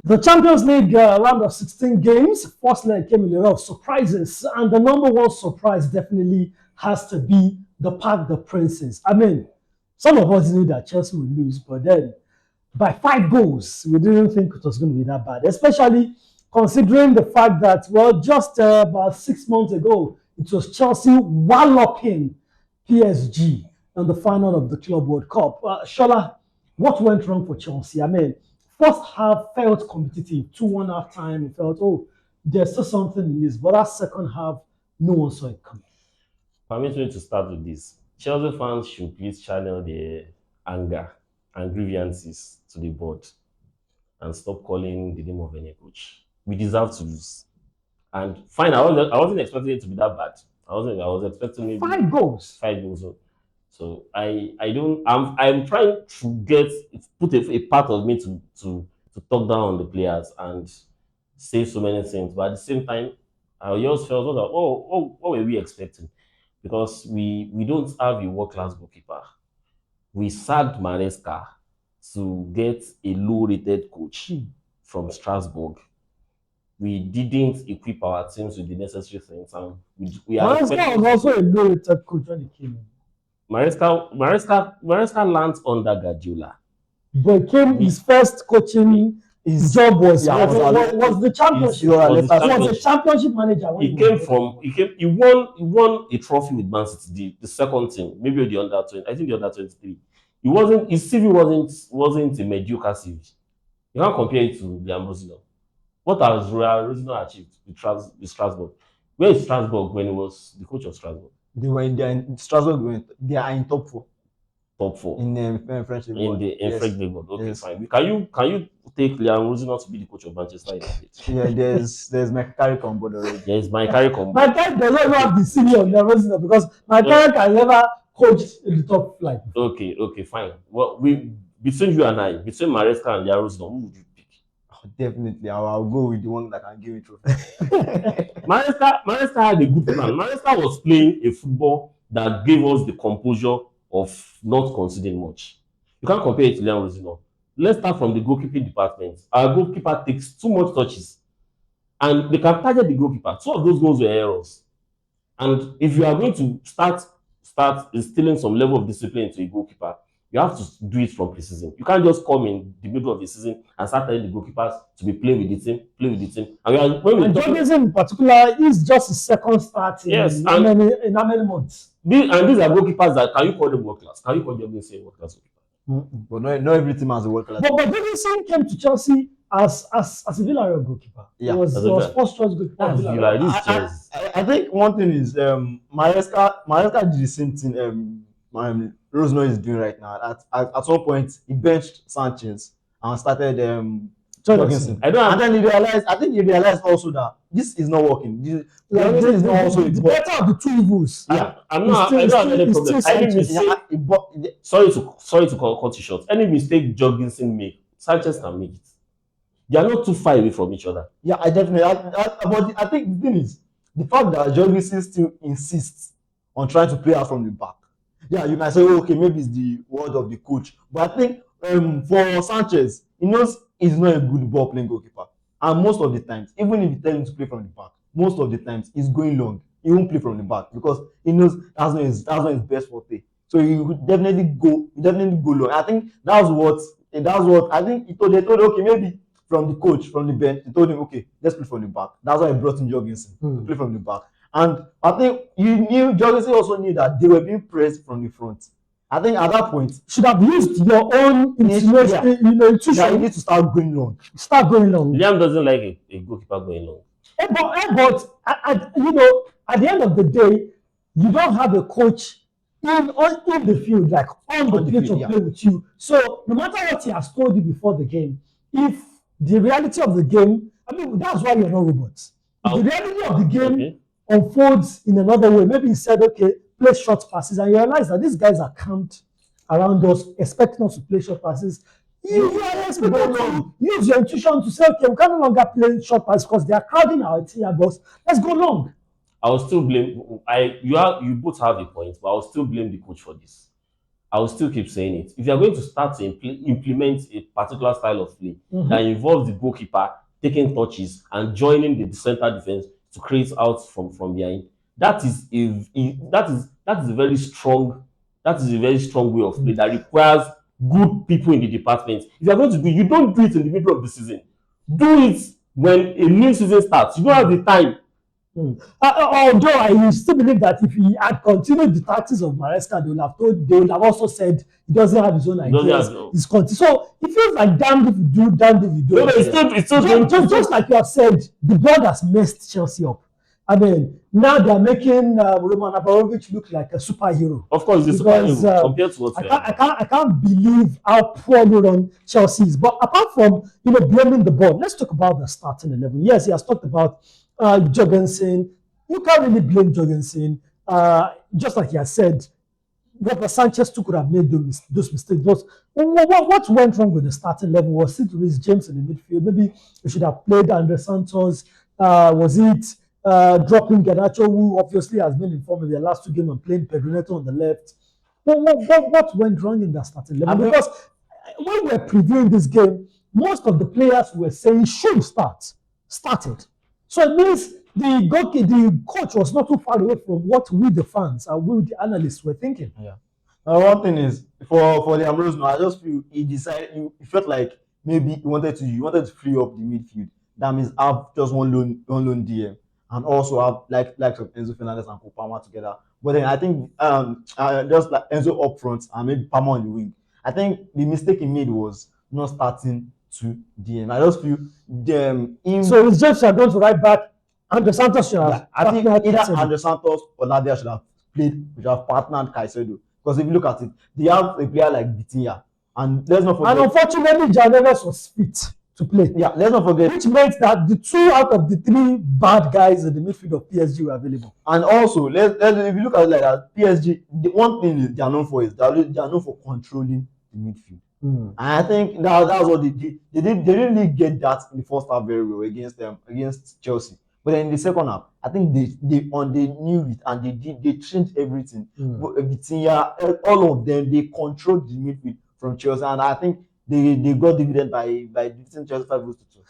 The Champions League round of 16 games, first leg came with a lot of surprises, and the number one surprise definitely has to be the Park the Princes. I mean, some of us knew that Chelsea would lose, but then by 5 goals, we didn't think it was going to be that bad, especially considering the fact that, well, just about 6 months ago, it was Chelsea walloping PSG in the final of the Club World Cup. Shola, what went wrong for Chelsea? I mean, first half felt competitive, 2-1 half time. It felt, oh, there's still something in this. But that second half, no one saw it coming. Permit me to start with this. Chelsea fans should please channel their anger and grievances to the board and stop calling the name of any coach. We deserve to lose. And fine, I wasn't expecting it to be that bad. I was expecting maybe 5 goals. 5 goals. So I'm trying to put a part of me to talk down on the players and say so many things. But at the same time, I just felt like, what were we expecting? Because we don't have a world-class goalkeeper. We sacked Maresca to get a low-rated coach from Strasbourg. We didn't equip our teams with the necessary things. And we are Maresca was also a low-rated coach when he came in. Maresca lands under Guardiola. But his first coaching job was the championship. Was the championship manager. He won a trophy with Man City, the second team, maybe the under 20. I think the under 23. His CV wasn't a mediocre CV. You can't compare it to Liam Rosino. What has Rosino achieved with Strasbourg? Where is Strasbourg when he was the coach of Strasbourg? They were in Strasbourg. They are in top four. Top four in French league. In French league. Okay, yes. Fine. Can you take Liam Rosino to be the coach of Manchester United? Yeah, there's Mike Carrick on board already. Yes, Mike Carrick on board. Mike Carrick does not have the senior of Liam Rosino because Mike Carrick has never coached in the top flight. Okay, fine. Well, between you and I, between Maresca and Liam Rosino, who would you pick? Definitely, I'll go with the one that can give me trophy. Maresca had a good plan. Maresca was playing a football that gave us the composure of not conceding much. You can't compare it to Liam Rosino. Let's start from the goalkeeping department. Our goalkeeper takes too much touches, and they can target the goalkeeper. 2 of those goals were errors. And if you are going to start instilling some level of discipline into a goalkeeper, you have to do it from pre-season. You can't just come in the middle of the season and start telling the goalkeepers to be playing with the team. And Jorgensen in particular is just his second start in how many months? These are goalkeepers that, can you call them world class? Can you call Jorgensen a world class goalkeeper? But not every team has a world class. But Jorgensen came to Chelsea as a Villarreal goalkeeper. Yeah, he was first choice goalkeeper. I think one thing is Maresca did the same thing. Rosno is doing right now. At some point, he benched Sanchez and started Jorgensen. And then he realized also that this is not working. This is not also the better of the two evils. Yeah, I don't have any problem. Sorry to cut you short. Any mistake Jorgensen make, Sanchez can make it. They are not too far away from each other. Yeah, I definitely. But I think the thing is the fact that Jorgensen still insists on trying to play out from the back. Yeah, you might say, okay, maybe it's the word of the coach. But I think for Sanchez, he knows he's not a good ball playing goalkeeper. And most of the times, even if you tell him to play from the back, most of the times he's going long. He won't play from the back because he knows that's not his best forte. So he would definitely go long. I think that's what I think they told okay, maybe from the coach, from the bench, they told him, okay, let's play from the back. That's why he brought in Jorgensen to play from the back. And I think Jorgensen also knew that they were being pressed from the front. I think at that point, should have used your own intuition. Yeah, you need to start going long. Liam doesn't like a goalkeeper going long. But at the end of the day, you don't have a coach in the field, like on the pitch to play with you. So no matter what he has told you before the game, if the reality of the game, I mean, that's why you're not robots. If the reality of the game unfolds in another way, maybe he said, okay, play short passes, and you realize that these guys are camped around us, expecting us to play short passes. You are expected to use your intuition to say, okay, we can no longer play short passes because they are crowding our area box. Let's go long. I will still blame. You both have a point, but I will still blame the coach for this. I will still keep saying it. If you are going to start to implement a particular style of play that involves the goalkeeper taking touches and joining the center defense to create out from behind, that is a very strong way of play that requires good people in the department. If you are going to do, you don't do it in the middle of the season. Do it when a new season starts. You don't have the time. Although I still believe that if he had continued the tactics of Maresca, they would have also said he doesn't have his own ideas. So it feels like damned if you do, damned if you don't. No, it's still just like you have said, the board has messed Chelsea up. I mean, now they are making Roman Abramovich look like a superhero. Of course, he's a superhero compared to what I can't believe how poorly run Chelsea is. But apart from blaming the board, let's talk about the starting 11. Yes, he has talked about Jorgensen. You can't really blame Jorgensen. Just like he has said, Robert Sanchez too could have made those mistakes. But what went wrong with the starting level? Was it Reece James in the midfield? Maybe we should have played Andre Santos. Was it dropping Garnacho, who obviously has been informed in the last 2 games, and playing Pedro Neto on the left? What went wrong in that starting level? Because when we were previewing this game, most of the players were saying should started. So it means the coach was not too far away from what we the fans and we the analysts were thinking. Yeah. One thing is for the Ambrose, I just feel he felt like maybe he wanted to free up the midfield. That means have just one lone DM and also have like Enzo Fernandez and Palmer together. But then I think just like Enzo up front and maybe Palmer on the wing. I think the mistake he made was not starting to DM. I just feel So it's just going to right back. Andre Santos should have. I think either Andre Santos or Lavia should have partnered Caicedo. Because if you look at it, they have a player like Vitinha, and let's not forget. And unfortunately, Janeves was fit to play. Yeah, let's not forget. Which meant that the 2 out of the 3 bad guys in the midfield of PSG were available. And also, if you look at it like that, PSG, the one thing they are known for is they are known for controlling the midfield. And I think that was what they did. They didn't really get that in the first half very well against Chelsea. But then in the second half, I think they knew it and they changed everything. Vitinha, all of them, they controlled the midfield from Chelsea, and I think they got dividend by beating Chelsea 5-2.